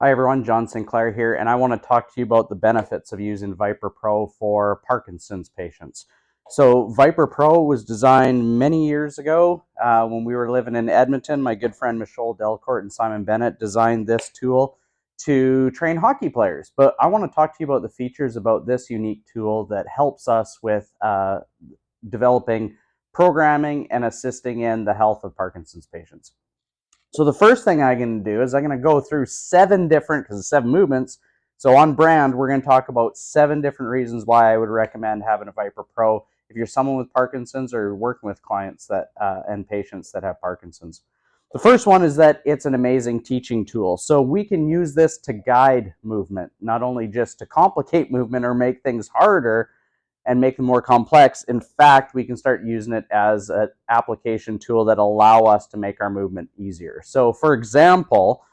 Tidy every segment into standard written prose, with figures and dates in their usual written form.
Hi everyone, John Sinclair here, and I want to talk to you about the benefits of using ViPR Pro for Parkinson's patients. So ViPR Pro was designed many years ago when we were living in Edmonton. My good friend Michelle Delcourt and Simon Bennett designed this tool to train hockey players. But I want to talk to you about the features about this unique tool that helps us with developing programming and assisting in the health of Parkinson's patients. So the first thing I'm going to do is I'm going to go through 7 different, because it's 7 movements. So on brand, we're going to talk about 7 different reasons why I would recommend having a ViPR Pro if you're someone with Parkinson's or working with clients that and patients that have Parkinson's. The first one is that it's an amazing teaching tool. So we can use this to guide movement, not only just to complicate movement or make things harder, and make them more complex. In fact, we can start using it as an application tool that allow us to make our movement easier. So for example,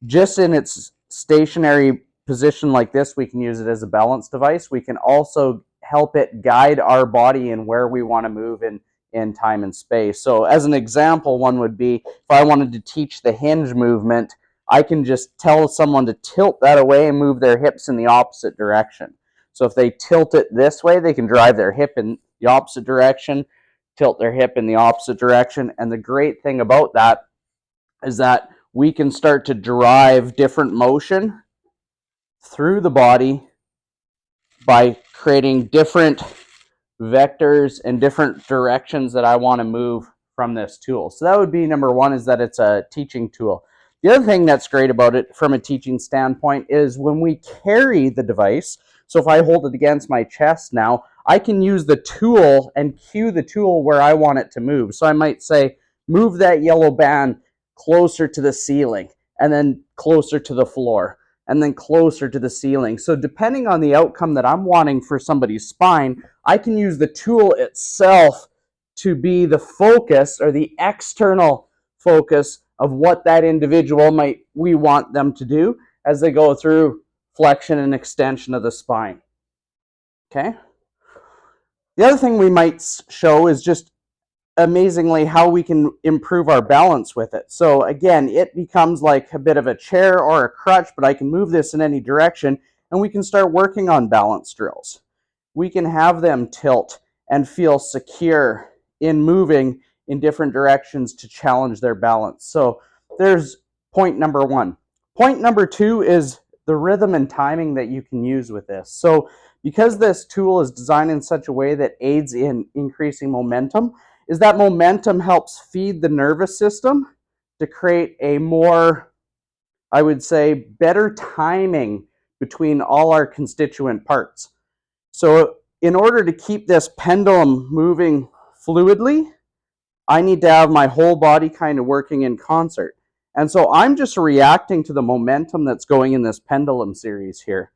just in its stationary position like this, we can use it as a balance device. We can also help it guide our body in where we want to move in time and space. So as an example, one would be if I wanted to teach the hinge movement, I can just tell someone to tilt that away and move their hips in the opposite direction. So if they tilt it this way, they can drive their hip in the opposite direction, tilt their hip in the opposite direction. And the great thing about that is that we can start to drive different motion through the body by creating different vectors and different directions that I want to move from this tool. So that would be number one, is that it's a teaching tool. The other thing that's great about it from a teaching standpoint is when we carry the device, so if I hold it against my chest now, I can use the tool and cue the tool where I want it to move. So I might say, move that yellow band closer to the ceiling, and then closer to the floor, and then closer to the ceiling. So depending on the outcome that I'm wanting for somebody's spine, I can use the tool itself to be the focus or the external focus of what that individual we want them to do as they go through flexion and extension of the spine. Okay? The other thing we might show is just amazingly how we can improve our balance with it. So again, it becomes like a bit of a chair or a crutch, but I can move this in any direction, and we can start working on balance drills. We can have them tilt and feel secure in moving in different directions to challenge their balance. So there's point number one. Point number two is the rhythm and timing that you can use with this. So because this tool is designed in such a way that aids in increasing momentum, is that momentum helps feed the nervous system to create a more, I would say, better timing between all our constituent parts. So in order to keep this pendulum moving fluidly, I need to have my whole body kind of working in concert. And so I'm just reacting to the momentum that's going in this pendulum series here.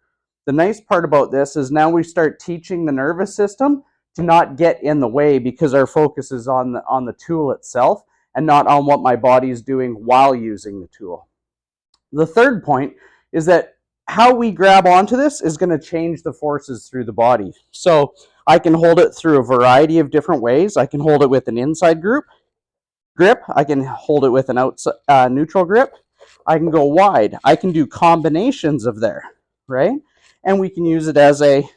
The nice part about this is now we start teaching the nervous system to not get in the way, because our focus is on the tool itself and not on what my body is doing while using the tool. The third point is that how we grab onto this is going to change the forces through the body. So I can hold it through a variety of different ways. I can hold it with an inside grip. I can hold it with an outside neutral grip. I can go wide. I can do combinations of there, right? And we can use it as a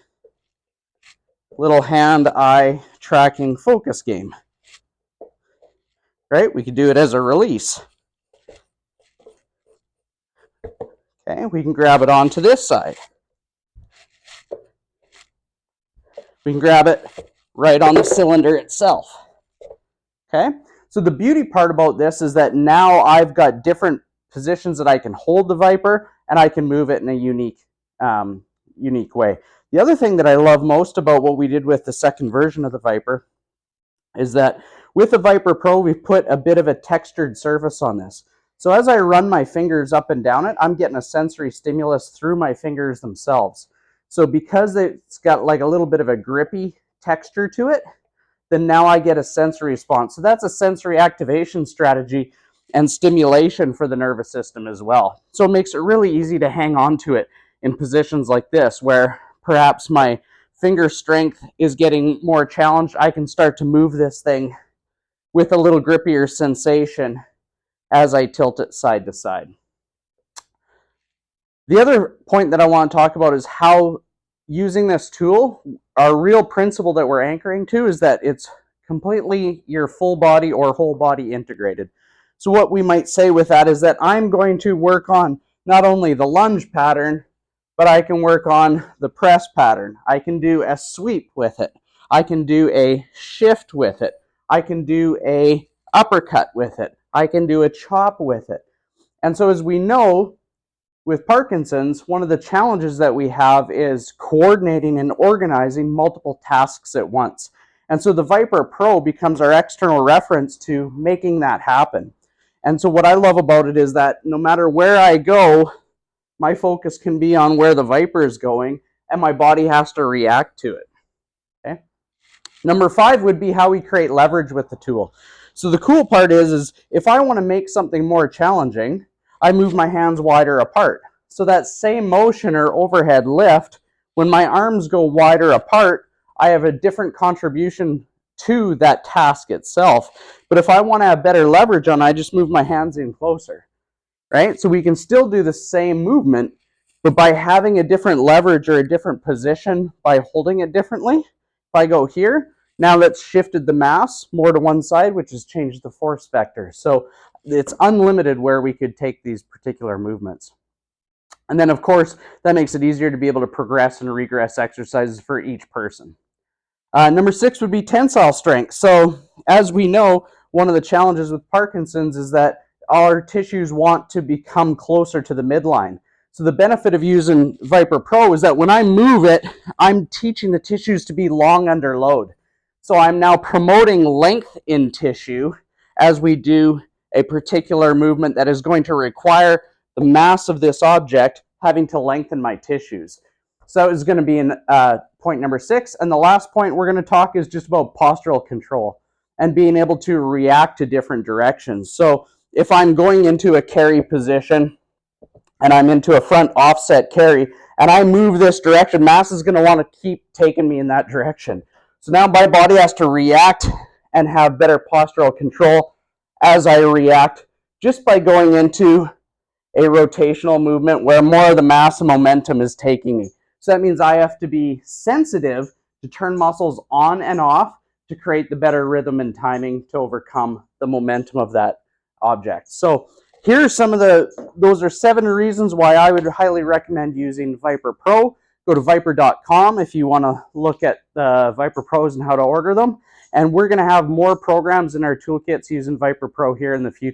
little hand-eye tracking focus game, right? We could do it as a release. Okay, we can grab it onto this side. We can grab it right on the cylinder itself. Okay, so the beauty part about this is that now I've got different positions that I can hold the ViPR, and I can move it in a unique way. The other thing that I love most about what we did with the second version of the ViPR is that with the ViPR Pro, we've put a bit of a textured surface on this. So as I run my fingers up and down it, I'm getting a sensory stimulus through my fingers themselves. So because it's got like a little bit of a grippy texture to it, then now I get a sensory response. So that's a sensory activation strategy and stimulation for the nervous system as well. So it makes it really easy to hang on to it in positions like this, where perhaps my finger strength is getting more challenged. I can start to move this thing with a little grippier sensation as I tilt it side to side. The other point that I want to talk about is how using this tool, our real principle that we're anchoring to is that it's completely your full body or whole body integrated. So what we might say with that is that I'm going to work on not only the lunge pattern, but I can work on the press pattern. I can do a sweep with it. I can do a shift with it. I can do a uppercut with it. I can do a chop with it. And so as we know, with Parkinson's, one of the challenges that we have is coordinating and organizing multiple tasks at once. And so the ViPR Pro becomes our external reference to making that happen. And so what I love about it is that no matter where I go, my focus can be on where the ViPR is going, and my body has to react to it. Okay? Number 5 would be how we create leverage with the tool. So the cool part is if I want to make something more challenging, I move my hands wider apart. So that same motion or overhead lift, when my arms go wider apart, I have a different contribution to that task itself. But if I want to have better leverage on, I just move my hands in closer, right? So we can still do the same movement, but by having a different leverage or a different position by holding it differently. If I go here, now that's shifted the mass more to one side, which has changed the force vector. So it's unlimited where we could take these particular movements. And then, of course, that makes it easier to be able to progress and regress exercises for each person. Number 6 would be tensile strength. So as we know, one of the challenges with Parkinson's is that our tissues want to become closer to the midline. So the benefit of using ViPR Pro is that when I move it, I'm teaching the tissues to be long under load. So I'm now promoting length in tissue as we do a particular movement that is going to require the mass of this object having to lengthen my tissues. So it's going to be in point number 6. And the last point we're going to talk is just about postural control and being able to react to different directions. So if I'm going into a carry position and I'm into a front offset carry and I move this direction, mass is going to want to keep taking me in that direction. So now my body has to react and have better postural control as I react just by going into a rotational movement where more of the mass and momentum is taking me. So that means I have to be sensitive to turn muscles on and off to create the better rhythm and timing to overcome the momentum of that object. So here's some of those are 7 reasons why I would highly recommend using ViPR Pro. Go to ViPR.com if you want to look at the ViPR Pros and how to order them. And we're going to have more programs in our toolkits using ViPR Pro here in the future.